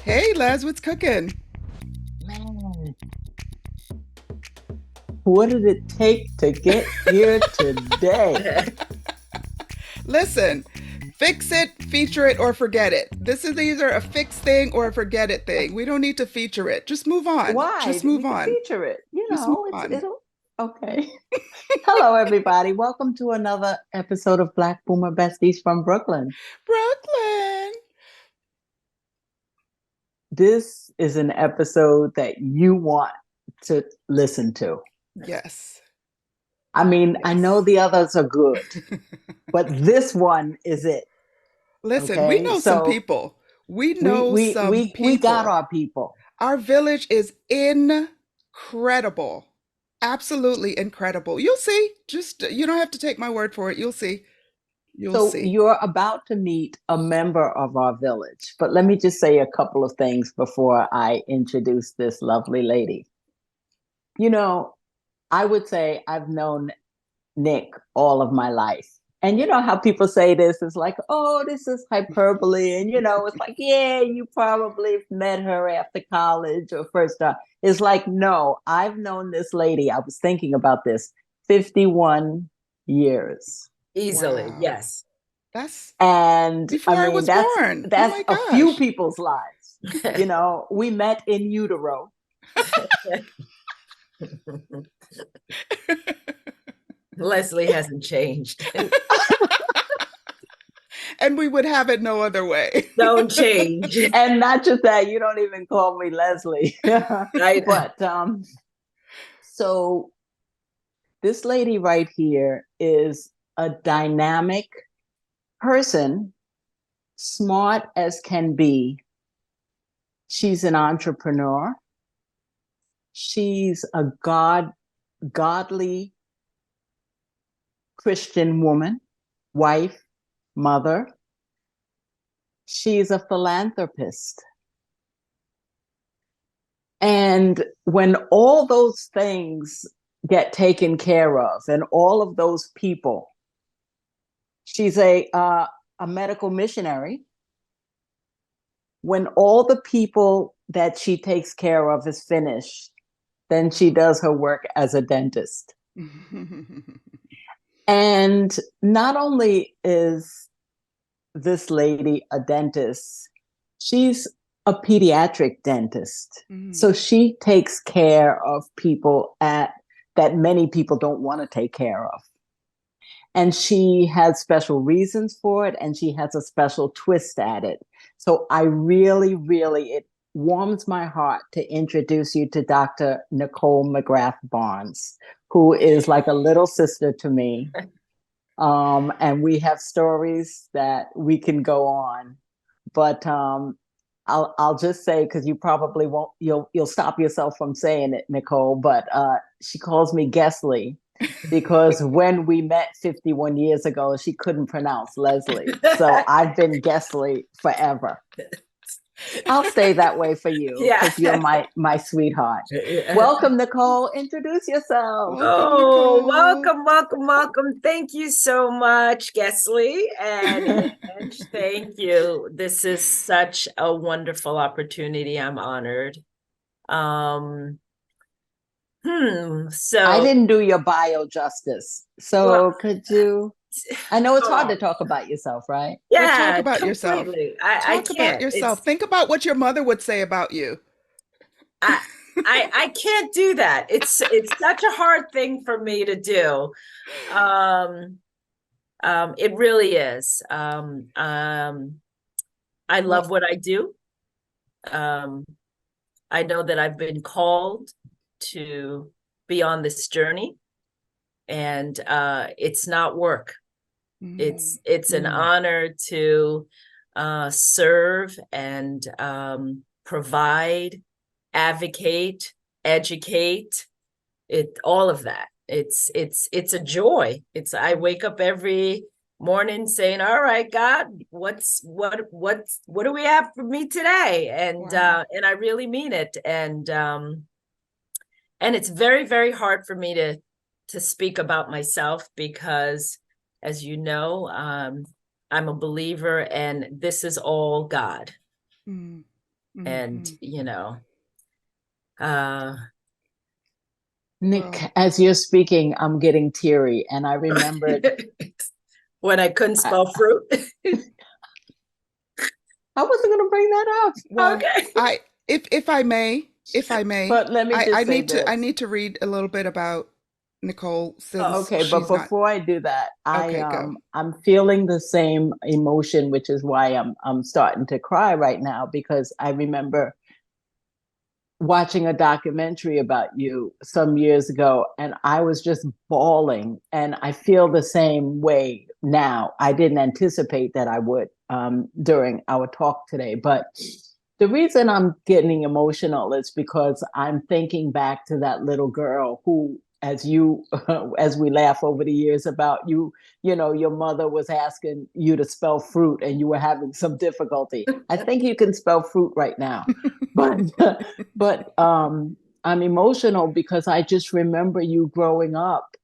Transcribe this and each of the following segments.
Hey, Les, what's cooking? Man, what did it take to get here today? Listen, fix it, feature it, or forget it. This is either a fix thing or a forget it thing. We don't need to feature it. Just move on. Why? Just move We could on. feature it. Just move It's on. it'll okay. Hello, everybody. Welcome to another episode of Black Boomer Besties from Brooklyn. Brooklyn. This is an episode that you want to listen to. Yes. I mean, I know Yes. the others are good, but this one is it. Listen, we Okay, know some so people. We we know we some we we got people. our people. Our village is incredible. Absolutely incredible. You'll see. Just, you don't have to take my word for it. You'll see. You'll So see. you're about to meet a member of our village, but let me just say a couple of things before I introduce this lovely lady. You know, I would say I've known Nick all of my life. And you know how people say this is like, oh, this is hyperbole. And it's like, yeah, you probably met her after college or first job. It's like, no, I've known this lady. I was thinking about this 51 years. Easily, Wow. yes. That's And I before I mean, was that's born. Oh that's my a few gosh. people's lives. We met in utero. Leslie hasn't changed. And we would have it no other way. Don't change. And not just that, you don't even call me Leslie. I, But so this lady right here is a dynamic person, smart as can be. She's an entrepreneur. She's a godly Christian woman, wife, mother. She's a philanthropist. And when all those things get taken care of, and all of those people, she's a medical missionary. When all the people that she takes care of is finished, then she does her work as a dentist. And not only is this lady a dentist, she's a pediatric dentist. So she takes care of people that many people don't want to take care of. And she has special reasons for it, and she has a special twist at it. So I really, really, it warms my heart to introduce you to Dr. Nicole McGrath Barnes, who is like a little sister to me. And we have stories that we can go on. But I'll just say, because you probably won't, you'll stop yourself from saying it, Nicole. But she calls me Gesley because when we met 51 years ago, she couldn't pronounce Leslie. So I've been Gesley forever. I'll stay that way for you yeah. because you're my sweetheart. Welcome, Nicole. Introduce yourself. Welcome, Oh, Nicole. welcome. Thank you so much, Gesley and Ange. Thank you. This is such a wonderful opportunity. I'm honored. So I didn't do your bio justice. well, So could you? I know it's hard oh, to talk about yourself, right? But talk yeah, about yourself. completely. I Talk about can't. yourself. Think about what your mother would say about you. I I can't do that. It's such a hard thing for me to do. Um, it really is. I Well, love what I do. Um, I know that I've been called to be on this journey, and it's not work. It's an honor to serve and provide, advocate, educate, all of that. It's a joy. I wake up every morning saying, all right, God, what do we have for me today? And I really mean it. And it's very, very hard for me to speak about myself because, as you know, I'm a believer and this is all God. And, Mhm. you know, uh, Nick, Well, as you're speaking, I'm getting teary, and I remembered when I couldn't I, spell fruit. I wasn't going to bring that up, well, Okay. I if I may, if I may, but let me I just say I this. need to read a little bit about Nicole since Okay, but she's not. before I do that, Okay, go. I'm feeling the same emotion, which is why I'm starting to cry right now, because I remember watching a documentary about you some years ago, and I was just bawling, and I feel the same way now. I didn't anticipate that I would during our talk today, but the reason I'm getting emotional is because I'm thinking back to that little girl who, as you as we laugh over the years about you, you know, your mother was asking you to spell fruit and you were having some difficulty. I think you can spell fruit right now, but I'm emotional because I just remember you growing up,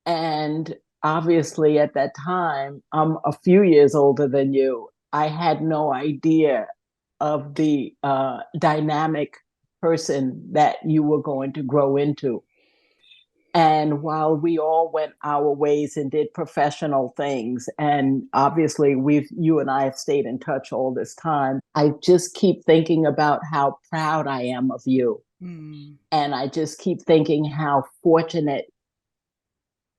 and obviously at that time, I'm a few years older than you. I had no idea of the dynamic person that you were going to grow into. And while we all went our ways and did professional things, and obviously you and I have stayed in touch all this time, I just keep thinking about how proud I am of you. Mm. And I just keep thinking how fortunate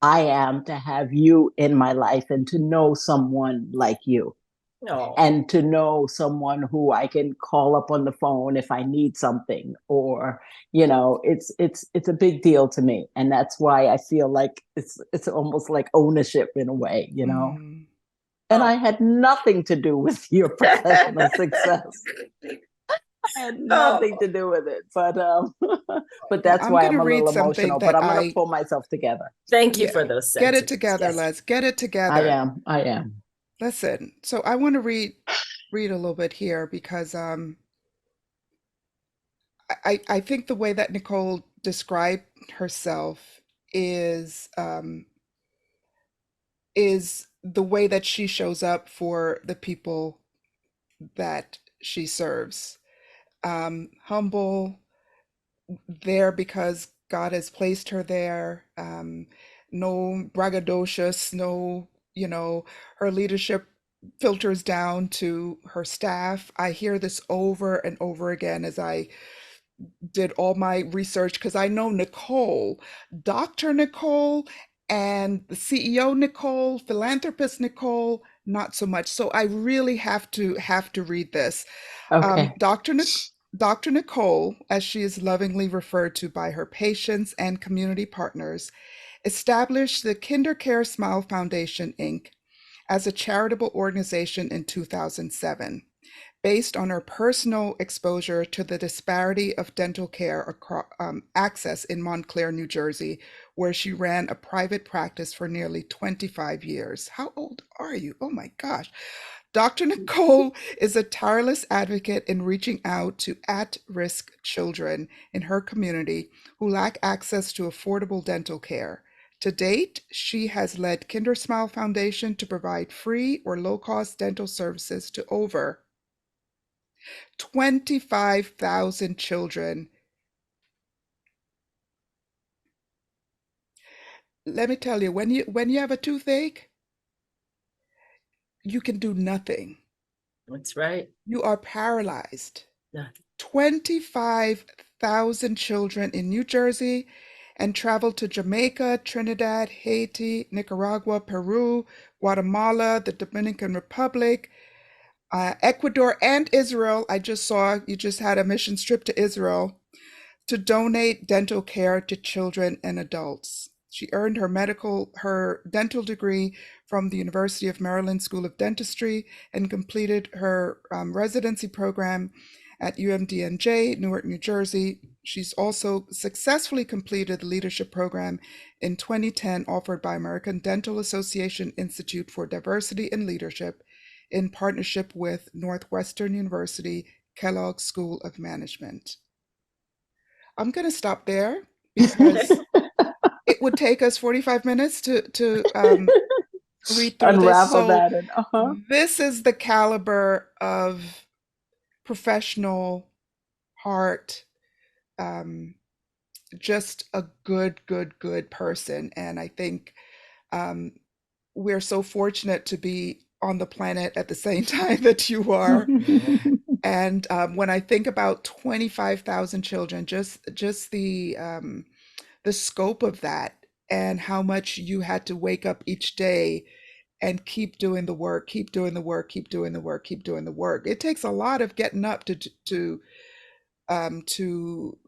I am to have you in my life and to know someone like you, No. and to know someone who I can call up on the phone if I need something, or it's a big deal to me, and that's why I feel like it's almost like ownership in a way, Mm. and Oh. I had nothing to do with your professional success. I had nothing to do with it, but Well, that's I'm why going I'm to a read little something emotional, but that I'm going to pull myself together. Thank you yeah, for those get it sentiments. together, Yes. Les. Get it I together. am. Listen, so I want to read a little bit here because I think the way that Nicole described herself is um, is the way that she shows up for the people that she serves. Humble, there because God has placed her there. No braggadocious, no, her leadership filters down to her staff. I hear this over and over again as I did all my research because I know Nicole, Dr. Nicole, and the CEO Nicole, philanthropist Nicole, not so much. So I really have to read this. Okay. Dr. Nicole, as she is lovingly referred to by her patients and community partners, established the Kindersmile Foundation, Inc. as a charitable organization in 2007 based on her personal exposure to the disparity of dental care access in Montclair, New Jersey, where she ran a private practice for nearly 25 years. How old are you? Oh my gosh. Dr. Nicole is a tireless advocate in reaching out to at risk children in her community who lack access to affordable dental care. To date, she has led Kindersmile Foundation to provide free or low cost dental services to over 25,000 children. Let me tell you, when you have a toothache, you can do nothing. That's right. You are paralyzed. Yeah. 25,000 children in New Jersey and traveled to Jamaica, Trinidad, Haiti, Nicaragua, Peru, Guatemala, the Dominican Republic, Ecuador, and Israel. I just saw you just had a mission trip to Israel to donate dental care to children and adults. She earned her dental degree from the University of Maryland School of Dentistry and completed her residency program at UMDNJ, Newark, New Jersey. She's also successfully completed the leadership program in 2010 offered by American Dental Association Institute for Diversity and Leadership in partnership with Northwestern University Kellogg School of Management. I'm going to stop there because it would take us 45 minutes to read through this. Unravel So that and this is the caliber of professional heart, just a good person. And I think we're so fortunate to be on the planet at the same time that you are. And when I think about 25,000 children, just the scope of that, and how much you had to wake up each day and keep doing the work, keep doing the work, keep doing the work, keep doing the work. It takes a lot of getting up to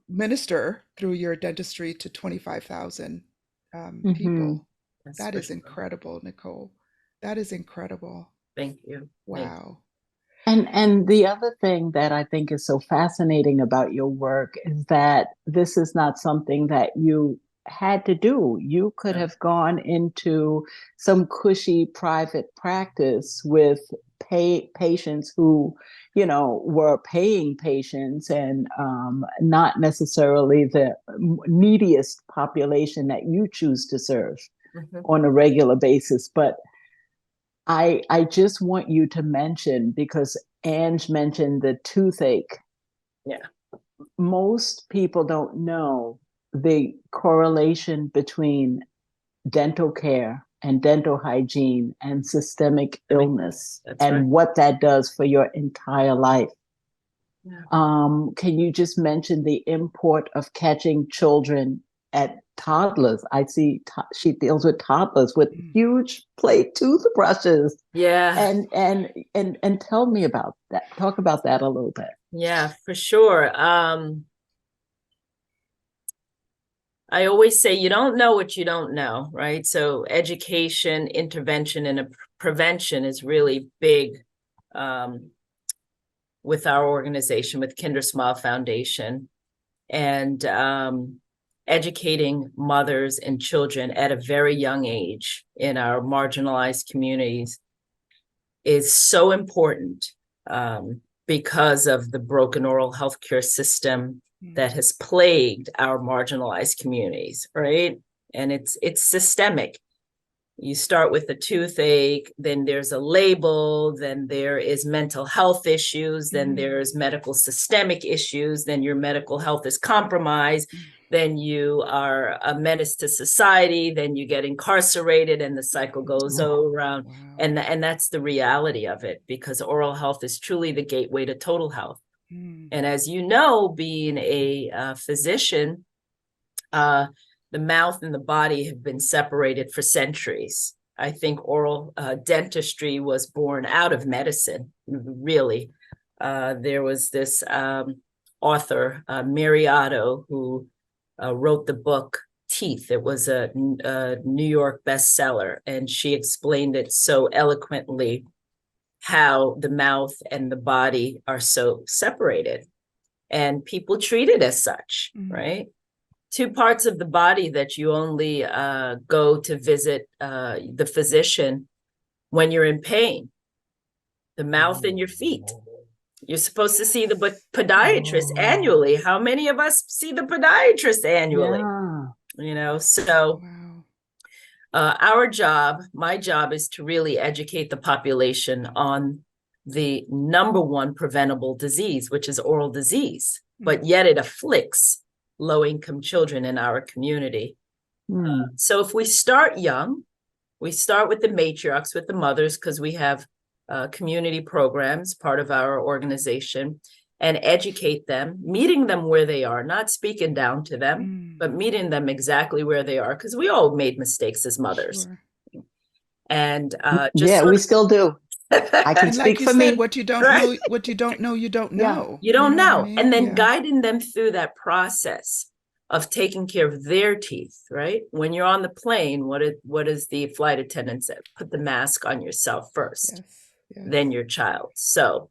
minister through your dentistry to 25,000 people. That's That for is sure. incredible, Nicole. That is incredible. Thank you. Thank you. Wow. And the other thing that I think is so fascinating about your work is that this is not something that you had to do. You could have gone into some cushy private practice with patients who, you know, were paying patients, and not necessarily the neediest population that you choose to serve on a regular basis. But I just want you to mention, because Ange mentioned the toothache. Yeah. Most people don't know the correlation between dental care and dental hygiene and systemic illness, and what that does for your entire life. Yeah. Can you just mention the import of catching children at toddlers? I see she deals with toddlers with huge plate toothbrushes. Yeah. And tell me about that. Talk about that a little bit. Yeah, for sure. I always say you don't know what you don't know, right? So education, intervention, and prevention is really big with our organization, with Kindersmile Foundation, and educating mothers and children at a very young age in our marginalized communities is so important because of the broken oral healthcare system that has plagued our marginalized communities, right? And it's systemic. You start with the toothache, then there's a label, then there is mental health issues, then there's medical systemic issues, then your medical health is compromised, then you are a menace to society, then you get incarcerated, and the cycle goes around. Wow. And that's the reality of it, because oral health is truly the gateway to total health. And as you know, being a physician, the mouth and the body have been separated for centuries. I think oral dentistry was born out of medicine, really. There was this author, Mary Otto, who wrote the book Teeth. It was a New York bestseller, and she explained it so eloquently, how the mouth and the body are so separated, and people treat it as such, right? Two parts of the body that you only go to visit the physician when you're in pain: the mouth and your feet. You're supposed to see the podiatrist annually. How many of us see the podiatrist annually? Yeah. You know, so our job, my job, is to really educate the population on the number one preventable disease, which is oral disease, but yet it afflicts low-income children in our community. So if we start young, we start with the matriarchs, with the mothers, because we have community programs, part of our organization, and educate them, meeting them where they are, not speaking down to them, but meeting them exactly where they are, because we all made mistakes as mothers. Sure. And we still do. I can and speak like you for said, me. what you don't know, what you don't know, you don't know. You don't know. I mean? And then guiding them through that process of taking care of their teeth, right? When you're on the plane, what is the flight attendant say? Put the mask on yourself first, then your child. So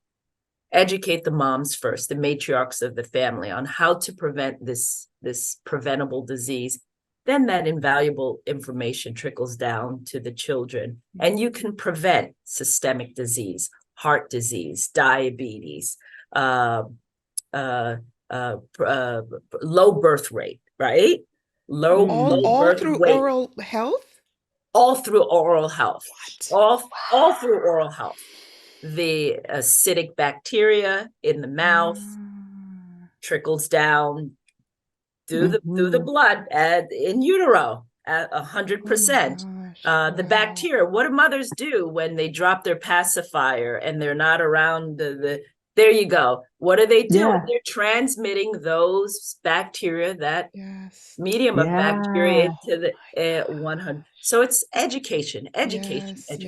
educate the moms first, the matriarchs of the family, on how to prevent this preventable disease. Then that invaluable information trickles down to the children, and you can prevent systemic disease, heart disease, diabetes, low birth rate, right? Low all birth through weight. oral health? All through oral health. What? All through oral health. the acidic bacteria in the mouth trickles down through the blood in utero at 100%. The bacteria, what do mothers do when they drop their pacifier and they're not around there you go. What do they do? Yeah. They're transmitting those bacteria, that medium of bacteria to the 100. So it's education.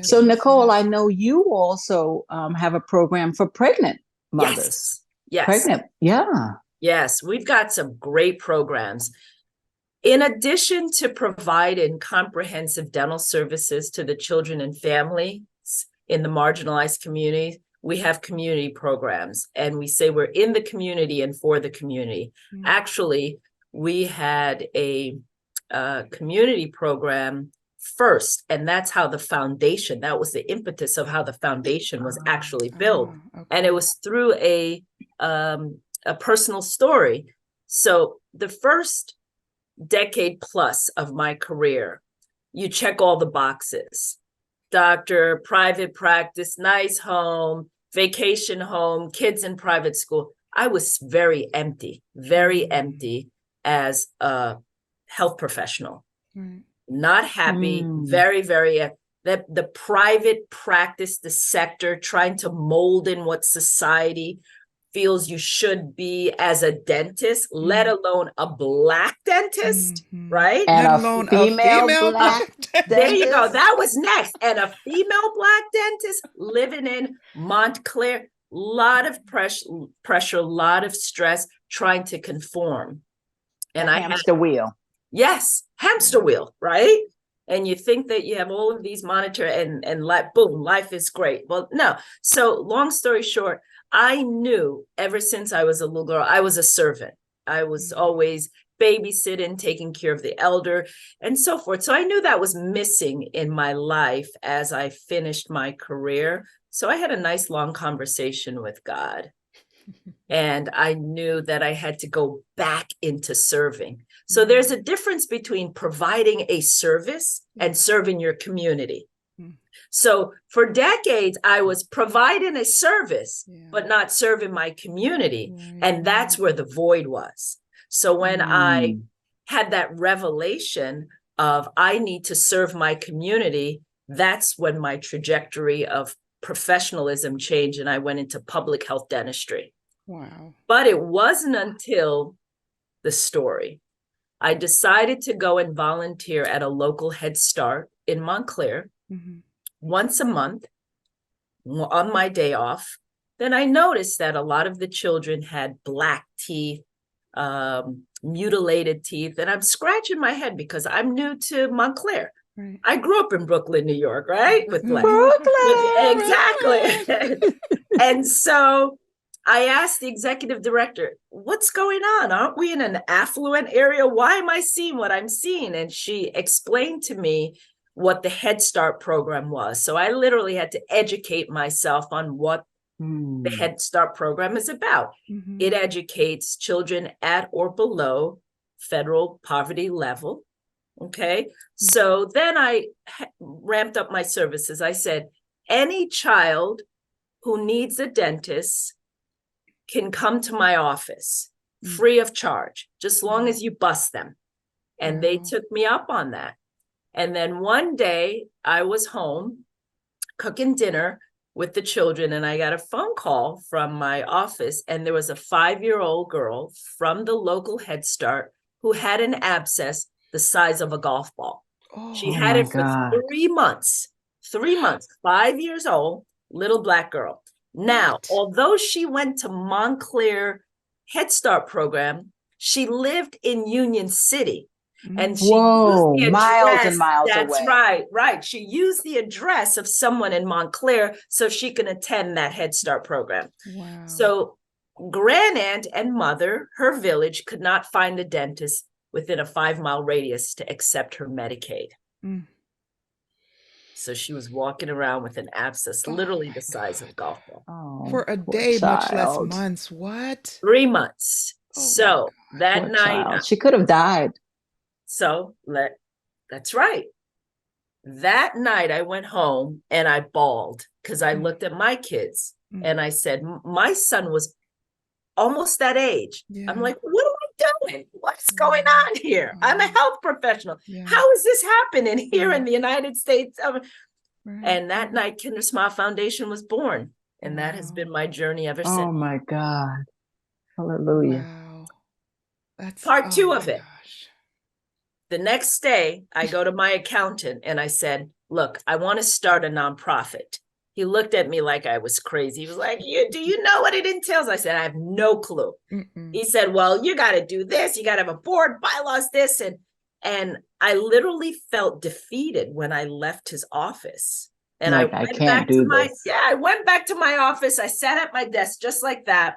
So Nicole, I know you also have a program for pregnant mothers. Yes. Pregnant. Yeah. Yes, we've got some great programs. In addition to providing comprehensive dental services to the children and families in the marginalized community, we have community programs, and we say we're in the community and for the community. Actually, we had a community program first, and that's how the foundation, that was the impetus of how the foundation was actually built. And it was through a personal story. So the first decade plus of my career, you check all the boxes: doctor, private practice, nice home, vacation home, kids in private school. I was very empty as a health professional. Not happy, very, very, the private practice, the sector, trying to mold in what society feels you should be as a dentist, let alone a Black dentist, right? And let alone a female Black dentist. There you go. That was next. And a female Black dentist living in Montclair. Lot of pressure, a lot of stress, trying to conform. And I hamster wheel. Yes, hamster wheel, right? And you think that you have all of these monitor and boom, life is great. Well, no. So long story short, I knew ever since I was a little girl, I was a servant. I was always babysitting, taking care of the elder, and so forth. So I knew that was missing in my life as I finished my career. So I had a nice long conversation with God. And I knew that I had to go back into serving. So there's a difference between providing a service and serving your community. So for decades, I was providing a service, but not serving my community. And that's where the void was. So when I had that revelation of I need to serve my community, that's when my trajectory of professionalism changed and I went into public health dentistry. Wow. But it wasn't until the story. I decided to go and volunteer at a local Head Start in Montclair once a month on my day off. Then I noticed that a lot of the children had Black teeth, mutilated teeth, and I'm scratching my head because I'm new to Montclair. Right. I grew up in Brooklyn, New York, right? With Black. Exactly. And so I asked the executive director, what's going on? Aren't we in an affluent area? Why am I seeing what I'm seeing? And she explained to me what the Head Start program was. So I literally had to educate myself on what the Head Start program is about. It educates children at or below federal poverty level. Okay. So then I ramped up my services. I said, any child who needs a dentist can come to my office free of charge, just long as you bust them. And they took me up on that. And then one day I was home cooking dinner with the children, and I got a phone call from my office, and there was a 5-year-old girl from the local Head Start who had an abscess the size of a golf ball. She had it for 3 months, 5 years old, little Black girl. Now, although she went to Montclair Head Start program, she lived in Union City. And she used the address, miles and miles that's away. Right. She used the address of someone in Montclair so she can attend that Head Start program. Wow. So grandaunt and mother, her village, could not find a dentist within a 5-mile radius to accept her Medicaid. So she was walking around with an abscess, literally the size of a golf ball. For a day, much less months. What? 3 months. So that night, she could have died. So that's right. That night I went home and I bawled because I looked at my kids and I said, my son was almost that age. Yeah. I'm like, what am I doing? What's going on here? I'm a health professional. How is this happening here in the United States? And that night, Kindersmile Foundation was born. And that has been my journey ever since. Oh my God. Hallelujah. Wow. That's part 2 of it. Gosh. The next day, I go to my accountant and I said, look, I want to start a nonprofit. He looked at me like I was crazy. He was like, do you know what it entails? I said, I have no clue. He said, well, you got to do this. You got to have a board, bylaws, this. And I literally felt defeated when I left his office. And like, I can't do this. I went back to my office. I sat at my desk just like that.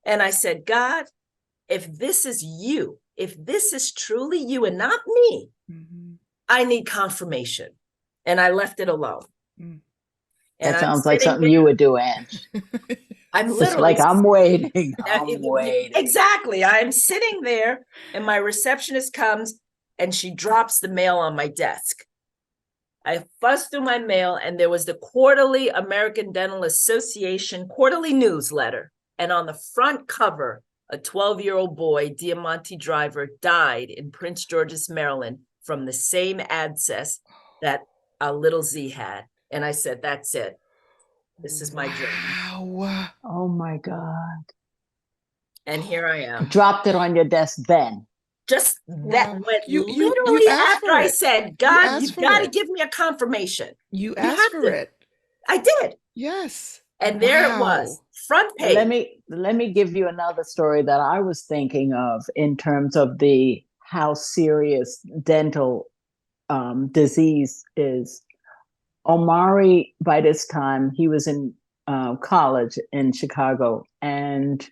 And I said, God, if this is you, if this is truly you and not me, I need confirmation. And I left it alone. That sounds like something you would do, Ange. I'm literally like, I'm waiting. I'm waiting. Exactly. I'm sitting there and my receptionist comes and she drops the mail on my desk. I fussed through my mail and there was the quarterly American Dental Association quarterly newsletter. And on the front cover, a 12-year-old boy, Diamante driver, died in Prince George's, Maryland from the same abscess that a little Z had. And I said, that's it. This is my journey. Wow. Oh my God. And here I am. Dropped it on your desk then. Just that went literally after I said, God, you got to give me a confirmation. You asked for it. I did. Yes. And there it was, front page. Let me give you another story that I was thinking of in terms of how serious dental disease is. Omari, by this time, he was in college in Chicago, and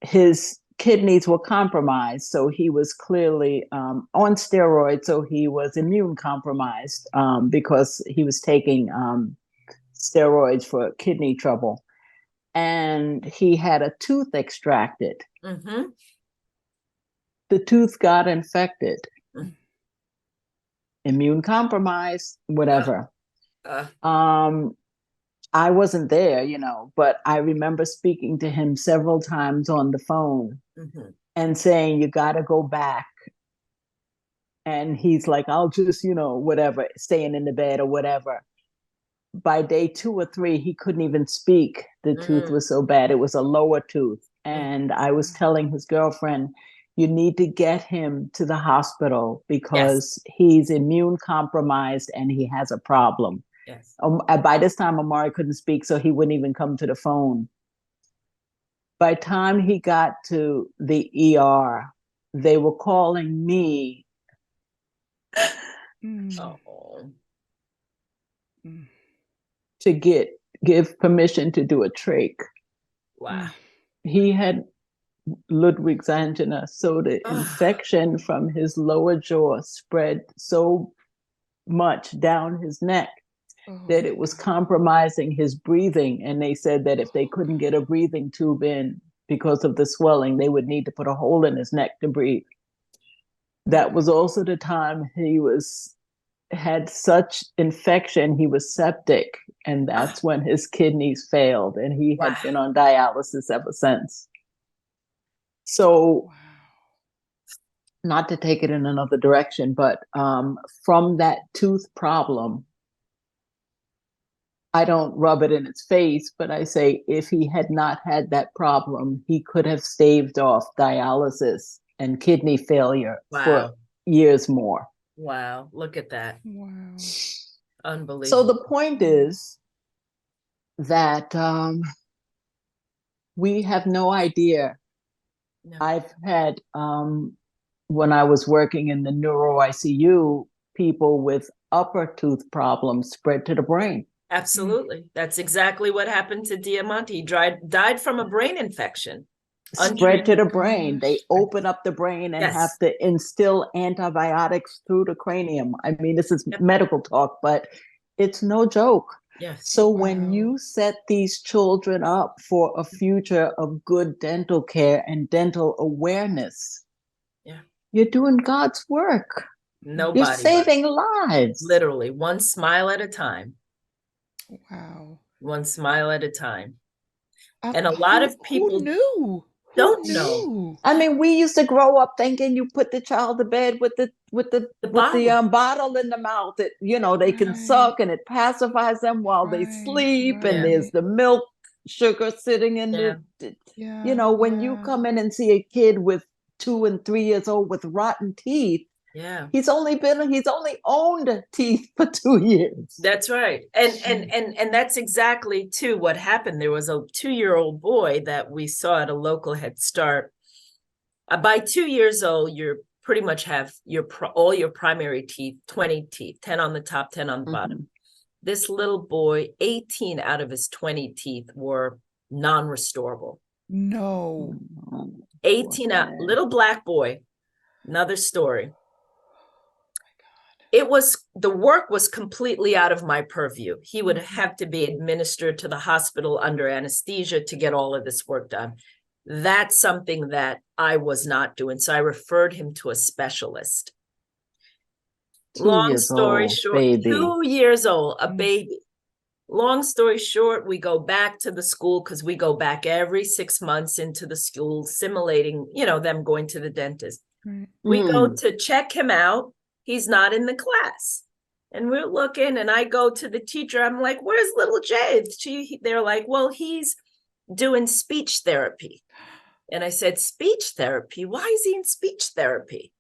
his kidneys were compromised. So he was clearly on steroids. So he was immune compromised because he was taking steroids for kidney trouble. And he had a tooth extracted. The tooth got infected. Immune compromised, whatever. I wasn't there, but I remember speaking to him several times on the phone and saying, you got to go back. And he's like, I'll just, whatever, staying in the bed or whatever. By day 2 or 3, he couldn't even speak. The tooth was so bad. It was a lower tooth. And I was telling his girlfriend, you need to get him to the hospital because he's immune compromised and he has a problem. Yes. By this time, Omari couldn't speak, so he wouldn't even come to the phone. By the time he got to the ER, they were calling me to give permission to do a trach. Wow. He had Ludwig's angina, so the infection from his lower jaw spread so much down his neck that it was compromising his breathing. And they said that if they couldn't get a breathing tube in because of the swelling, they would need to put a hole in his neck to breathe. That was also the time he had such infection, he was septic, and that's when his kidneys failed, and he had been on dialysis ever since. So, not to take it in another direction, but from that tooth problem, I don't rub it in its face, but I say if he had not had that problem, he could have staved off dialysis and kidney failure for years more. Wow, look at that. Wow. Unbelievable. So the point is that we have no idea. No. I've had, when I was working in the neuro ICU, people with upper tooth problems spread to the brain. Absolutely. That's exactly what happened to Diamante. He died from a brain infection. Spread to the brain. They open up the brain and have to instill antibiotics through the cranium. I mean, this is medical talk, but it's no joke. Yes. So when you set these children up for a future of good dental care and dental awareness, you're doing God's work. Nobody. You're saving lives. Literally, one smile at a time. Wow. One smile at a time. And a lot of people who knew? don't know. I mean, we used to grow up thinking you put the child to bed with the bottle in the mouth that, you know, they can suck and it pacifies them while they sleep. And there's the milk sugar sitting in the, you know, when you come in and see a kid with 2 and 3 years old with rotten teeth, he's only owned teeth for 2 years. That's right. And that's exactly too what happened. There was a 2-year-old boy that we saw at a local Head Start. By 2 years old, you pretty much have all your primary teeth, 20 teeth, 10 on the top, 10 on the bottom. This little boy, 18 out of his 20 teeth were non-restorable. No. 18 out, little black boy, another story. The work was completely out of my purview. He would have to be administered to the hospital under anesthesia to get all of this work done. That's something that I was not doing. So I referred him to a specialist. Long story short, 2 years old, a baby. Long story short, we go back to the school because we go back every 6 months into the school, simulating, you know, them going to the dentist. We go to check him out. He's not in the class. And we're looking, and I go to the teacher. I'm like, where's little Jay? They're like, well, he's doing speech therapy. And I said, speech therapy? Why is he in speech therapy?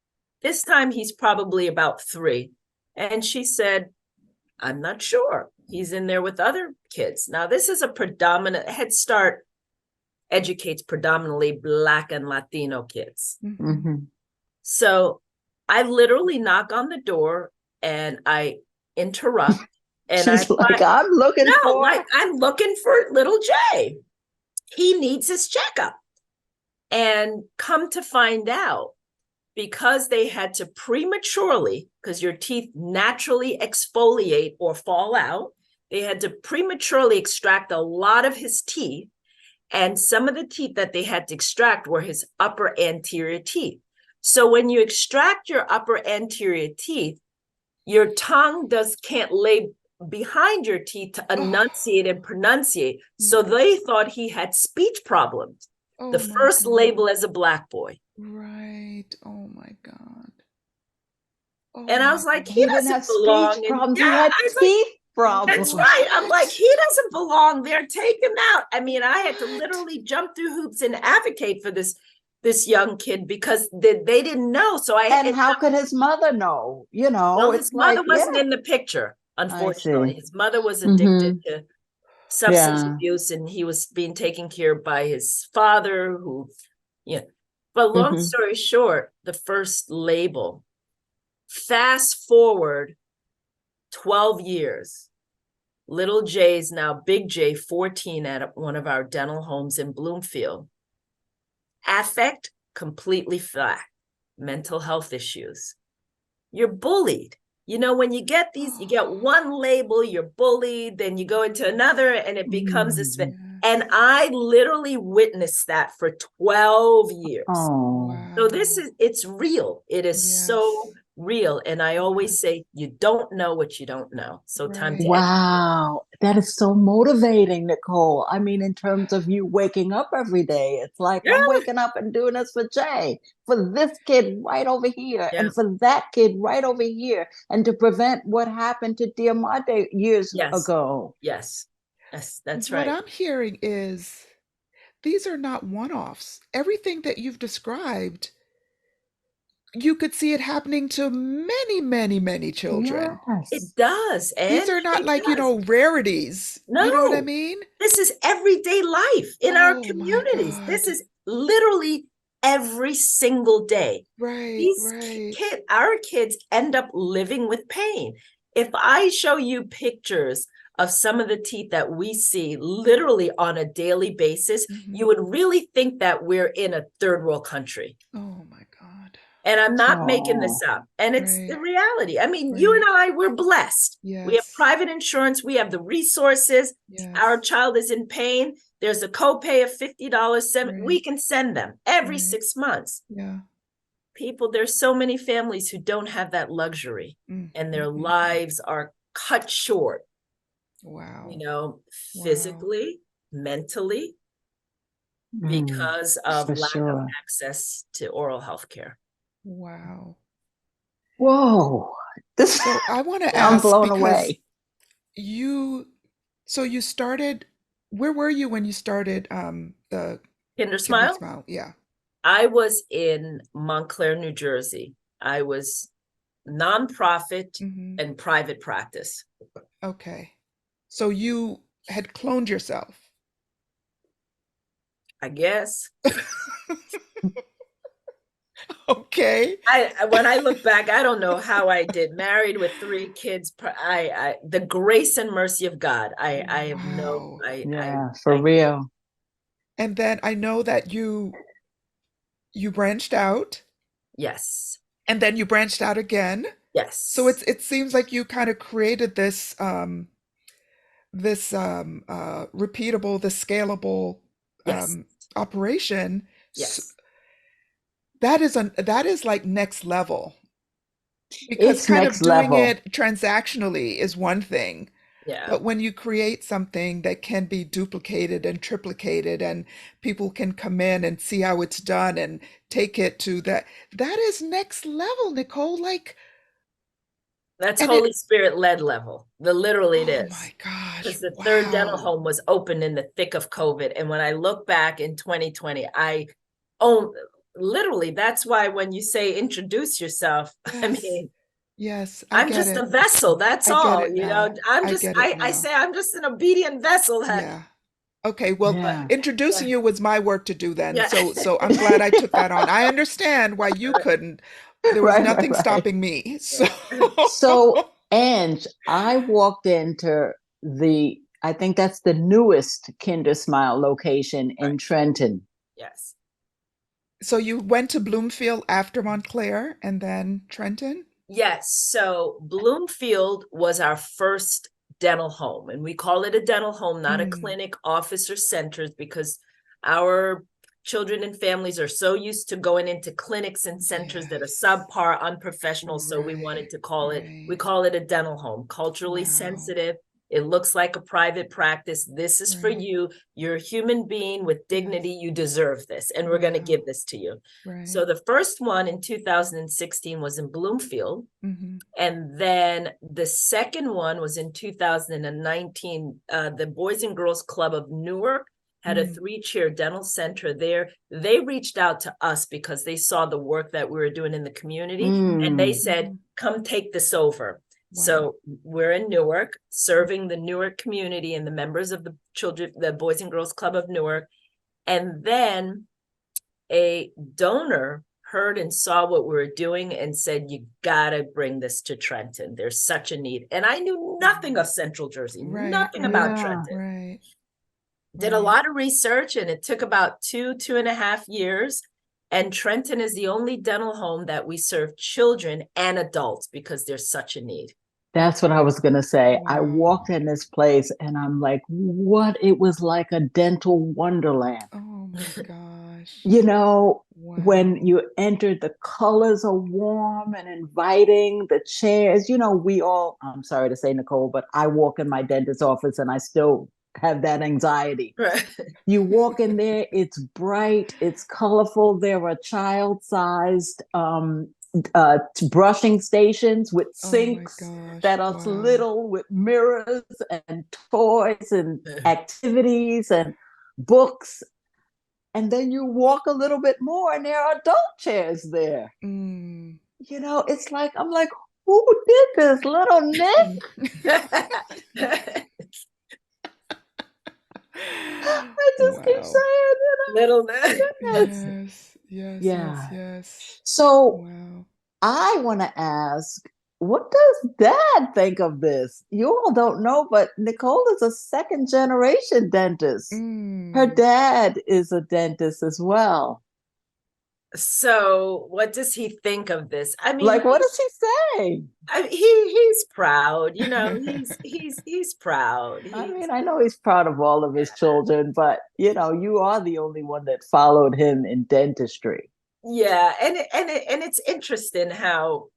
This time he's probably about 3. And she said, I'm not sure. He's in there with other kids. Now, this is a predominant, Head Start educates predominantly Black and Latino kids. So I literally knock on the door and I interrupt. And she's like, I'm looking for little Jay. He needs his checkup. And come to find out, because they had to prematurely, because your teeth naturally exfoliate or fall out, they had to prematurely extract a lot of his teeth. And some of the teeth that they had to extract were his upper anterior teeth. So when you extract your upper anterior teeth, your tongue can't lay behind your teeth to enunciate and pronunciate. So they thought he had speech problems. The first label as a Black boy. Right. Oh my God. And I was like, he doesn't belong. He had teeth problems. That's right. I'm like, he doesn't belong there. Take him out. I mean, I had to literally jump through hoops and advocate for this young kid because they didn't know. So how could his mother know? You know, well, his mother wasn't in the picture, unfortunately. His mother was addicted to substance abuse, and he was being taken care of by his father, but long story short, the first label, fast forward 12 years, little Jay's now big J, 14, at one of our dental homes in Bloomfield. Affect completely flat, mental health issues. You're bullied. You know, when you get these, you get one label, you're bullied, then you go into another, and it becomes this. And I literally witnessed that for 12 years. So it's real. It is so real. And I always say, you don't know what you don't know. So time to Wow. That is so motivating, Nicole. I mean, in terms of you waking up every day, it's like, I'm waking up and doing this for Jay, for this kid right over here, and for that kid right over here, and to prevent what happened to Diamante years ago. Yes, that's right. What I'm hearing is these are not one-offs. Everything that you've described, you could see it happening to many, many, many children. Yes. It does. These are not like, rarities. No. You know what I mean? This is everyday life in our communities. This is literally every single day. Right. Our kids end up living with pain. If I show you pictures of some of the teeth that we see literally on a daily basis, you would really think that we're in a third world country. Oh my God. And I'm not making this up. And it's the reality. I mean, you and I, we're blessed. Yes. We have private insurance. We have the resources. Our child is in pain. There's a copay of $50. We can send them every 6 months. People, there's so many families who don't have that luxury, and their lives are cut short Wow. you know, Wow. physically, mentally, because of for lack of sure. access to oral health care. Wow. Whoa. So I want to I'm ask blown because away. you started, where were you when you started the Kindersmile? Kindersmile? Yeah. I was in Montclair, New Jersey. I was nonprofit and private practice. Okay. So you had cloned yourself. I guess. Okay. When I look back, I don't know how I did. Married with 3 kids, the grace and mercy of God. I have no. Wow. Yeah, for real. And then I know that you branched out, Yes. and then you branched out again. Yes. So it seems like you kind of created this repeatable, this scalable Yes. operation. Yes. That is like next level, because It's kind of next doing level. it transactionally is one thing, Yeah. but when you create something that can be duplicated and triplicated and people can come in and see how it's done and take it to that is next level, Nicole. Like, That's and Holy Spirit led level. Literally it oh is. my gosh, Because the 3rd dental wow. home was open in the thick of COVID. And when I look back in 2020, literally, that's why when you say introduce yourself, I Yes. mean, Yes, I I'm get just a it. vessel. That's I get all, it you know, now. I get it I now. say I'm just an obedient vessel. Yeah. Okay, well, But Yeah. introducing yeah, you was my work to do then. yeah. So I'm glad I took that on. I understand why you couldn't. There was nothing Right. stopping me. So So, Ange, I walked into I think that's the newest Kindersmile location in Right. Trenton. Yes. so you went to Bloomfield after Montclair and then Trenton? Yes. So Bloomfield was our first dental home, and we call it a dental home, not a clinic, office, or centers, because our children and families are so used to going into clinics and centers that are Yes. subpar, unprofessional. So we wanted Right. to call it, we Right. call it a dental home, culturally Wow. sensitive. It looks like a private practice. This is for Right. you. You're a human being with dignity. Yes. You deserve this, and we're going to Wow. give this to you. So Right. the first one in 2016 was in Bloomfield. And then the second one was in 2019. The Boys and Girls Club of Newark had a 3-chair dental center there. They reached out to us because they saw the work that we were doing in the community, and they said, come take this over. Wow. So we're in Newark, serving the Newark community and the members of the Boys and Girls Club of Newark. And then a donor heard and saw what we were doing and said, you gotta bring this to Trenton. There's such a need. And I knew nothing of Central Jersey, Right. nothing Right. about Trenton. Right. Did a lot of research, and it took about 2.5 years. And Trenton is the only dental home that we serve children and adults because there's such a need. That's what I was going to say. Wow. I walked in this place and I'm like, what? It was like a dental wonderland. Oh my gosh. You know, Wow. when you entered, the colors are warm and inviting, the chairs, you know, I'm sorry to say, Nicole, but I walk in my dentist's office and I still have that anxiety. Right. You walk in there, it's bright, it's colorful. There are child-sized brushing stations with sinks that are little, with mirrors and toys and activities and books. And then you walk a little bit more and there are adult chairs there. You know, it's like, I'm like, who did this? Little Nick? I just keep saying, you know, Little Nick. Yes. Yes. Yeah. Yes. So Wow. I want to ask, what does Dad think of this? You all don't know, but Nicole is a second generation dentist. Her dad is a dentist as well. So what does he think of this? I mean, like, what does he say? He's proud, you know, he's proud. I mean, I know he's proud of all of his children, but you know, you are the only one that followed him in dentistry. Yeah, and it's interesting how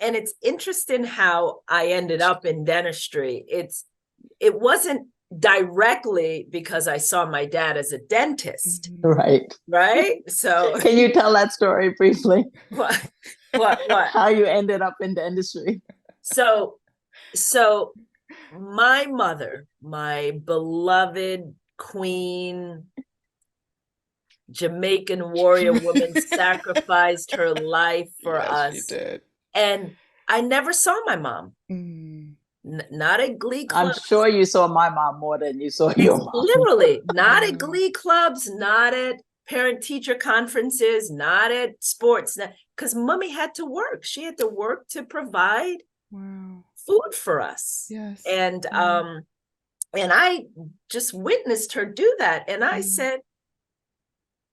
it's interesting how I ended up in dentistry. It wasn't directly because I saw my dad as a dentist. Right. Right. So can you tell that story briefly? What? How you ended up in the industry? So my mother, my beloved queen, Jamaican warrior woman, sacrificed her life for us. She did. And I never saw my mom. Not at glee clubs. I'm sure you saw my mom more than you saw your mom. Literally, not at glee clubs, not at parent-teacher conferences, not at sports, because mommy had to work. She had to work to provide food for us. Yes. And I just witnessed her do that. And I said,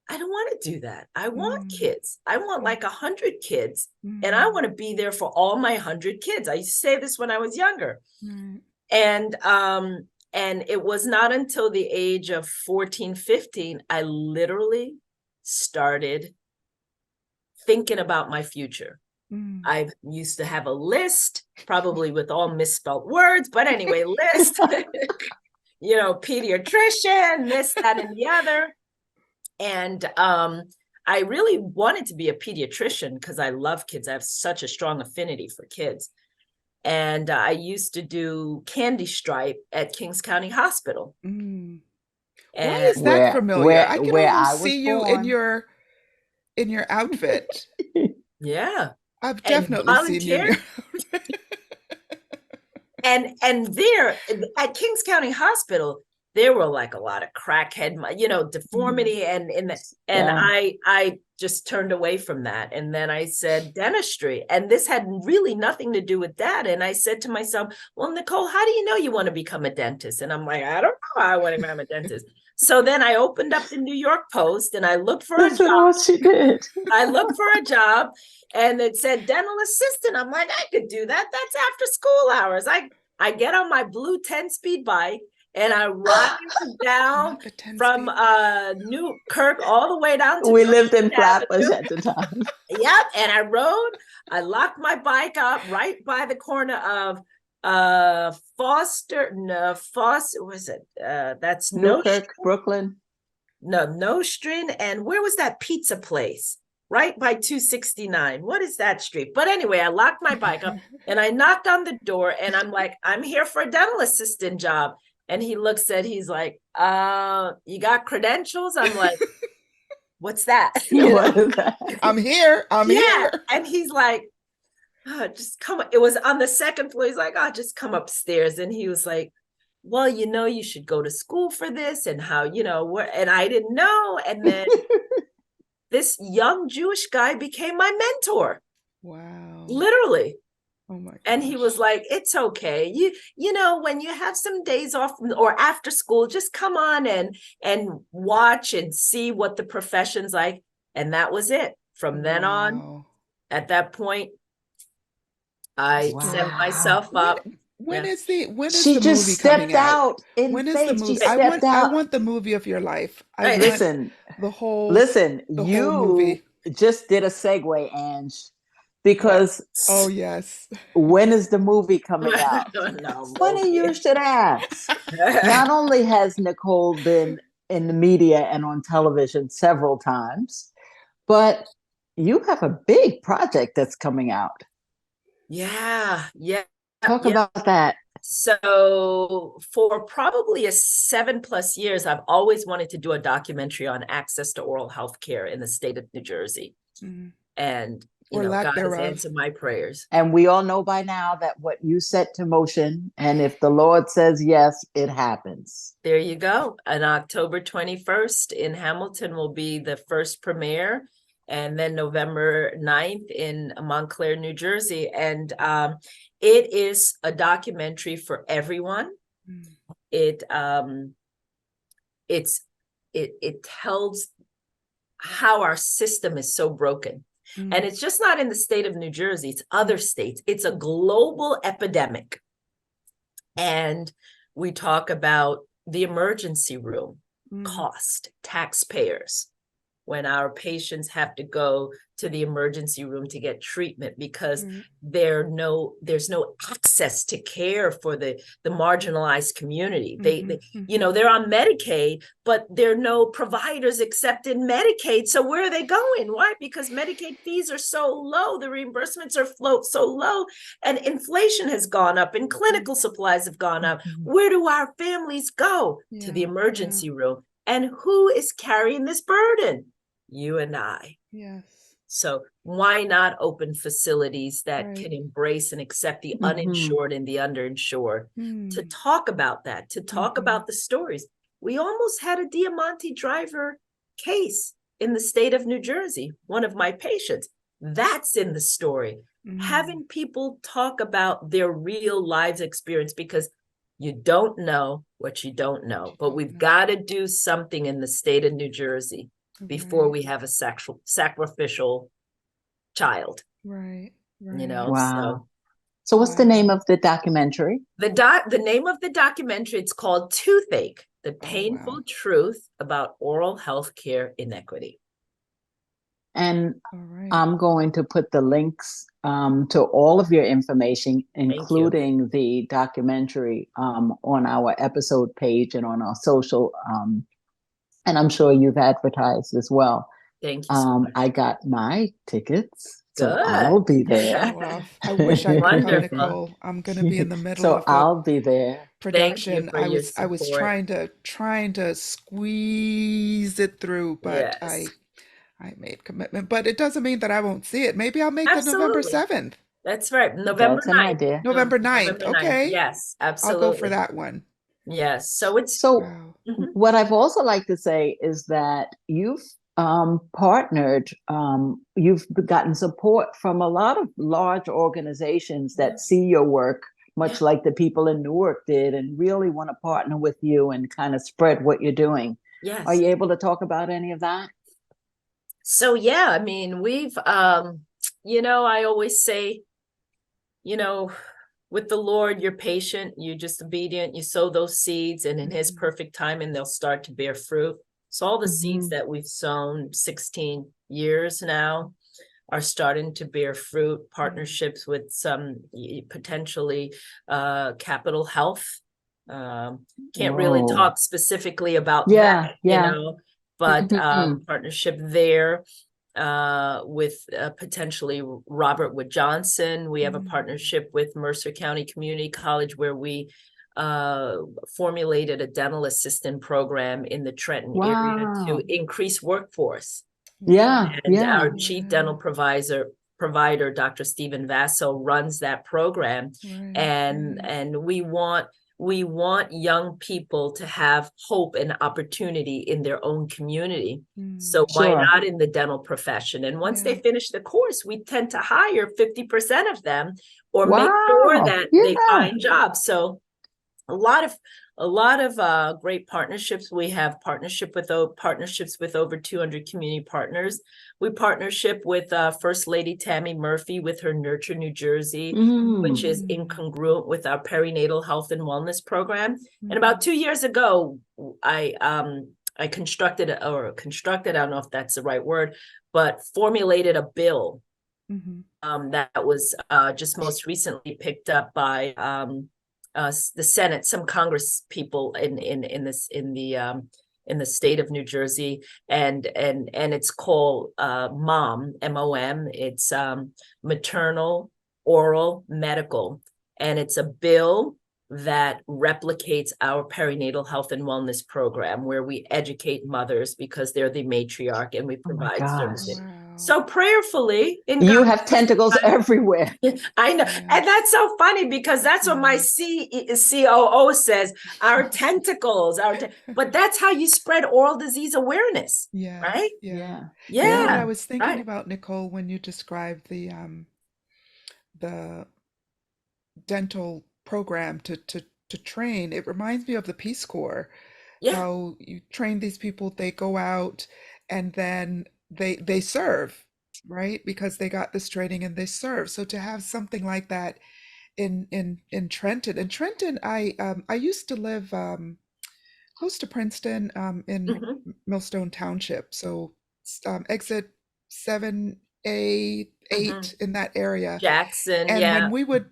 I don't want to do that. I want kids. I want like 100 kids. And I want to be there for all my 100 kids. I used to say this when I was younger. And it was not until the age of 14, 15, I literally started thinking about my future. I used to have a list, probably with all misspelled words, but anyway, list, pediatrician, this, that, and the other. And I really wanted to be a pediatrician because I love kids. I have such a strong affinity for kids. And I used to do candy stripe at Kings County Hospital. Why is that familiar? I can almost see you in your outfit. Yeah. I've definitely seen you in your outfit. And there at Kings County Hospital, there were like a lot of crackhead, deformity, and I just turned away from that. And then I said dentistry, and this had really nothing to do with that. And I said to myself, well, Nicole, how do you know you want to become a dentist? And I'm like, I don't know how I want to become a dentist. So then I opened up the New York Post and I looked for a job. What she did. I looked for a job and it said dental assistant. I'm like, I could do that. That's after school hours. I get on my blue 10-speed bike and I ride down from New Kirk all the way down to we lived in Flatbush at the time. Yep. And I locked my bike up right by the corner of Foster, was it? That's Newkirk, Brooklyn. No, Nostrand. And where was that pizza place? Right by 269. What is that street? But anyway, I locked my bike up and I knocked on the door and I'm like, I'm here for a dental assistant job. And he looks at, he's like, you got credentials? I'm like, what's that? What is that? I'm here. I'm here. And he's like, oh, just come. It was on the second floor. He's like, oh, just come upstairs. And he was like, well, you should go to school for this and how, and I didn't know. And then this young Jewish guy became my mentor. Wow. Literally. Oh my gosh. And he was like, it's okay. When you have some days off or after school, just come on and watch and see what the profession's like. And that was it. From then on, at that point, I set myself up. When is the she just movie stepped coming out? When is the movie? I want the movie of your life. Listen, you movie. Just did a segue, Ange, because yes. When is the movie coming out? Funny you should ask. Not only has Nicole been in the media and on television several times, but you have a big project that's coming out. Yeah. Talk about that. So for probably 7+ years, I've always wanted to do a documentary on access to oral health care in the state of New Jersey. And God has answered my prayers. And we all know by now that what you set to motion, and if the Lord says yes, it happens. There you go. On October 21st in Hamilton will be the first premiere. And then November 9th in Montclair, New Jersey. And it is a documentary for everyone. It tells how our system is so broken. And it's just not in the state of New Jersey, it's other states. It's a global epidemic. And we talk about the emergency room, cost, taxpayers, when our patients have to go to the emergency room to get treatment because Right. there's no access to care for the marginalized community. They you know, they're on Medicaid, but there are no providers except in Medicaid. So where are they going? Why? Because Medicaid fees are so low, the reimbursements are so low, and inflation has gone up and clinical supplies have gone up. Where do our families go? To the emergency room. And who is carrying this burden? You and I. Yes. So why not open facilities that Right. can embrace and accept the uninsured and the underinsured to Mm. talk about that, to talk about the stories? We almost had a Diamante driver case in the state of New Jersey, one of my patients. That's in the story. Having people talk about their real lives experience, because you don't know what you don't know, but we've got to do something in the state of New Jersey before we have a sacrificial child. Right. You know. Wow. So what's the name of the documentary? The name of the documentary, it's called Toothache: The Painful Truth About Oral Health Care Inequity. And I'm going to put the links to all of your information, including the documentary, on our episode page and on our social. And I'm sure you've advertised as well. Thank you so much. I got my tickets, so I'll be there. I wish I could come, Nicole. I'm going to be in the middle of I'll be there. Production. Thank you for I was trying to squeeze it through, but I made commitment. But it doesn't mean that I won't see it. Maybe I'll make the November 7th. That's right. November 9th. November 9th. Okay. Yes, absolutely. I'll go for that one. Yes. So it's what I've also like to say is that you've partnered, you've gotten support from a lot of large organizations that see your work, much like the people in Newark did, and really want to partner with you and kind of spread what you're doing. Yes. Are you able to talk about any of that? So, yeah, I mean, we've, you know, I always say, you know, with the Lord, you're patient, you're just obedient, you sow those seeds, and in his perfect timing, they'll start to bear fruit. So all the seeds that we've sown 16 years now are starting to bear fruit. Partnerships with some potentially Capital Health. Can't really talk specifically about that, you know, but partnership there with potentially Robert Wood Johnson. We have a partnership with Mercer County Community College where we formulated a dental assistant program in the Trenton area to increase workforce. And our chief dental provider, Dr. Stephen Vasso, runs that program. And we want young people to have hope and opportunity in their own community. So why not in the dental profession? And once they finish the course, we tend to hire 50% of them or make sure that they find jobs. So a lot of great partnerships. We have partnerships with over 200 community partners. We partnership with First Lady Tammy Murphy with her Nurture New Jersey, which is incongruent with our perinatal health and wellness program. And about 2 years ago, I constructed, I don't know if that's the right word, but formulated a bill that was just most recently picked up by the Senate, some Congress people in the state of New Jersey, and it's called MOM, M-O-M. It's maternal oral medical, and it's a bill that replicates our perinatal health and wellness program, where we educate mothers because they're the matriarch, and we provide services. So prayerfully, you have tentacles everywhere. I know. And that's so funny because that's what my COO says, our tentacles, but that's how you spread oral disease awareness. Right? Yeah. You know what I was thinking about, Nicole, when you described the dental program to train, it reminds me of the Peace Corps. How you train these people, they go out and then they serve, right? Because they got this training and they serve. So to have something like that in Trenton. In Trenton, I used to live close to Princeton, in Millstone Township. So exit 7A, 8 in that area. Jackson, And yeah. when we would,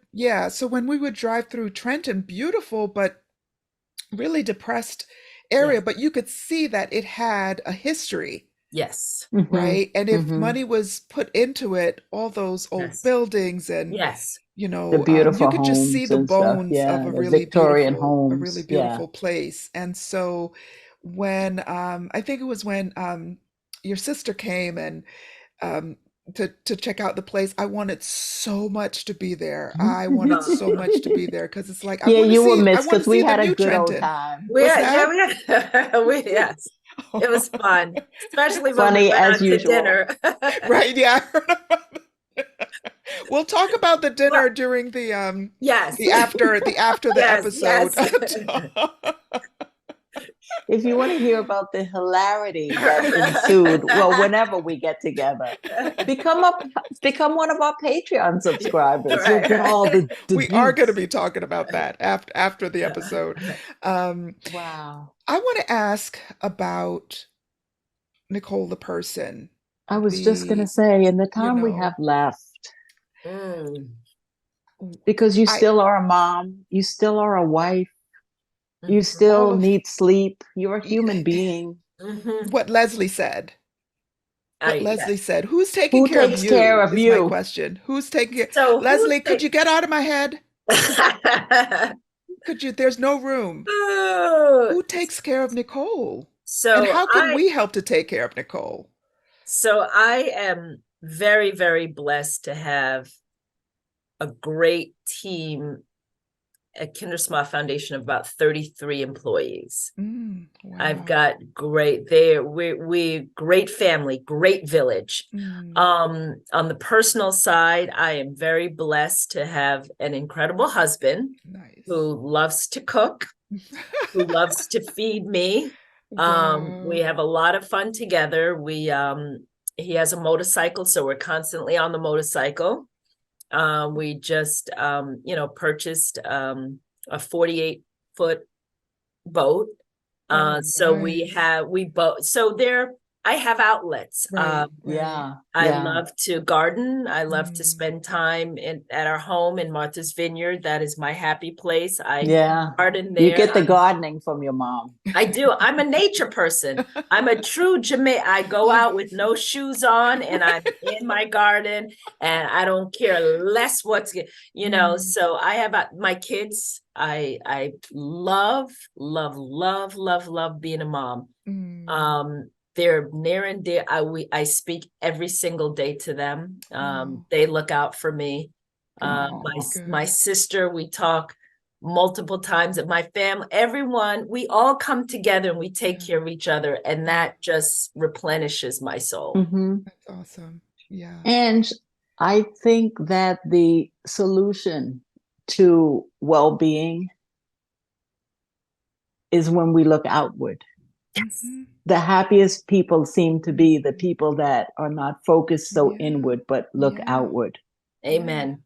so when we would drive through Trenton, beautiful, but really depressed area, Yes. but you could see that it had a history. Yes. Right. And if money was put into it, all those old Yes. buildings and, Yes. you The know, you beautiful could just see homes the and stuff. bones Yeah, of a the really Victorian beautiful, homes. Yeah. place. And so when I think it was when your sister came and to check out the place, I wanted so much to be there. I wanted so much to be there because it's like Yeah, you were I missed want to because we see the had a new good old Trenton. time. What's that? Yes. It was fun, especially when Funny we went as out to usual. dinner. Right, yeah. I heard about that. We'll talk about the dinner during the Yes. after the Yes, episode. If you want to hear about the hilarity that ensued, well, whenever we get together, become one of our Patreon subscribers. Right, You'll get all the We are going to deets. be talking about that after the episode. Wow. I want to ask about Nicole the person. I was just going to say, in the time we have left, Mm. because you still are a mom, you still are a wife, you All still need sleep, you're a human being. What Leslie said. Leslie said, who's taking Who care takes of you? care of Is you? my question. Who's taking care? So Leslie, could you get out of my head? Could you? There's no room. Who takes care of Nicole? So and how can we help to take care of Nicole? So I am very, very blessed to have a great team at Kindersmile Foundation of about 33 employees. Wow. I've got great we great family, great village. On the personal side, I am very blessed to have an incredible husband who loves to cook, who loves to feed me. We have a lot of fun together. He has a motorcycle, so we're constantly on the motorcycle. We just purchased a 48-foot boat. So I have outlets. I love to garden. I love to spend time at our home in Martha's Vineyard. That is my happy place. I garden there. You get the gardening from your mom. I do. I'm a nature person. I'm a true Jamaican. I go out with no shoes on and I'm in my garden and I don't care less what's, so I have my kids. I love being a mom. They're near and dear. I speak every single day to them. They look out for me. My sister, we talk multiple times. At my family, everyone, we all come together and we take care of each other, and that just replenishes my soul. That's awesome. Yeah. And I think that the solution to well-being is when we look outward. Yes. The happiest people seem to be the people that are not focused so inward, but look outward. Amen.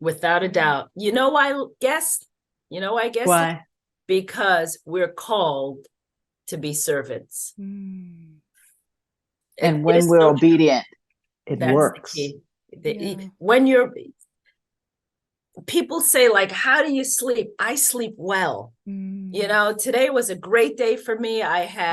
Without a doubt. I guess. Why? Because we're called to be servants. And when we're obedient, it works. When people say, like, how do you sleep? I sleep well. Today was a great day for me.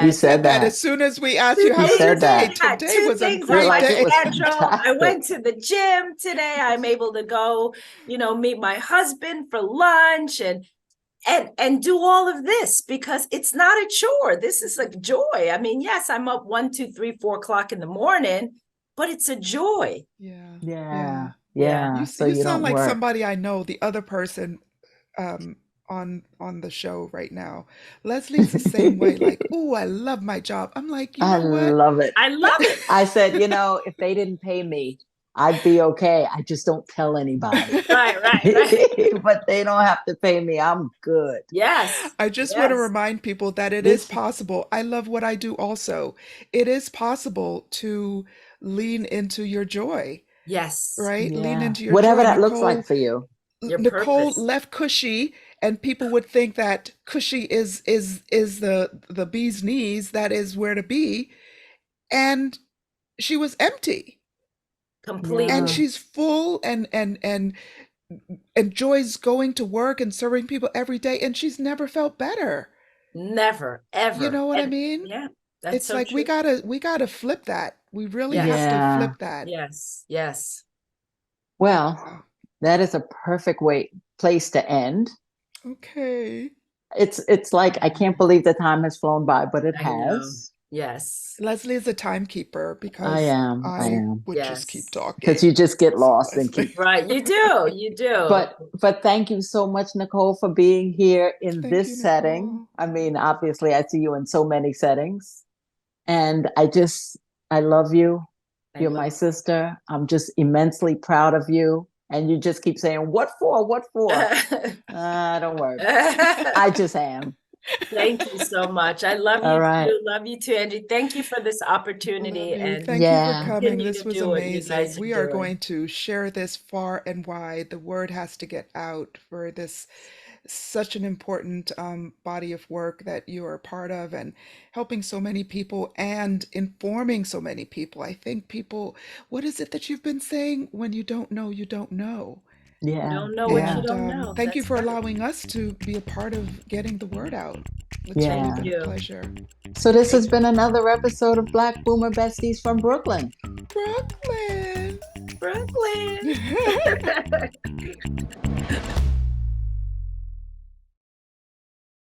You said that as soon as we asked you how was your day. Today was a great day. I went to the gym today. I'm able to go, meet my husband for lunch and do all of this because it's not a chore. This is a joy. I mean, yes, I'm up 1, 2, 3, 4 o'clock in the morning, but it's a joy. Yeah. You So you sound like work. somebody I know, the other person on the show right now. Leslie's the same way, like, oh, I love my job. I'm like, I love it. I love it. I said, if they didn't pay me, I'd be okay. I just don't tell anybody. Right. But they don't have to pay me. I'm good. Yes. I just want to remind people that it is possible. I love what I do also. It is possible to lean into your joy. Yes. Right? Yeah. Lean into your whatever joy. that looks like for you. Nicole left cushy, and people would think that cushy is the bee's knees. That is where to be. And she was empty. Completely. And she's full and enjoys going to work and serving people every day, and she's never felt better. Never, ever. You know what I mean? Yeah, that's it's so like true. we gotta flip that. We really Yes. have to flip that. Yes, yes. Well, that is a perfect place to end. Okay. It's like I can't believe the time has flown by, but it I know. has. Yes. Leslie is a timekeeper because I am. would just keep talking. Because you just get lost and Leslie. keep. Right, you do, you do. But thank you so much, Nicole, for being here in Thank this you, setting. Nicole. I mean, obviously, I see you in so many settings, and I love you. You're my sister. I'm just immensely proud of you. And you just keep saying, "What for? What for?" Don't worry. I just am. Thank you so much. I love you too. Love you too, Angie. Thank you for this opportunity. And thank you for coming. This was what you amazing. guys are We are doing. going to share this far and wide. The word has to get out for this such an important body of work that you are a part of, and helping so many people and informing so many people. I think people, what is it that you've been saying? When you don't know, you don't know. Yeah. You don't know what you don't know. Thank you for allowing us to be a part of getting the word out. It's really been a pleasure. So this has been another episode of Black Boomer Besties from Brooklyn. Brooklyn. Brooklyn.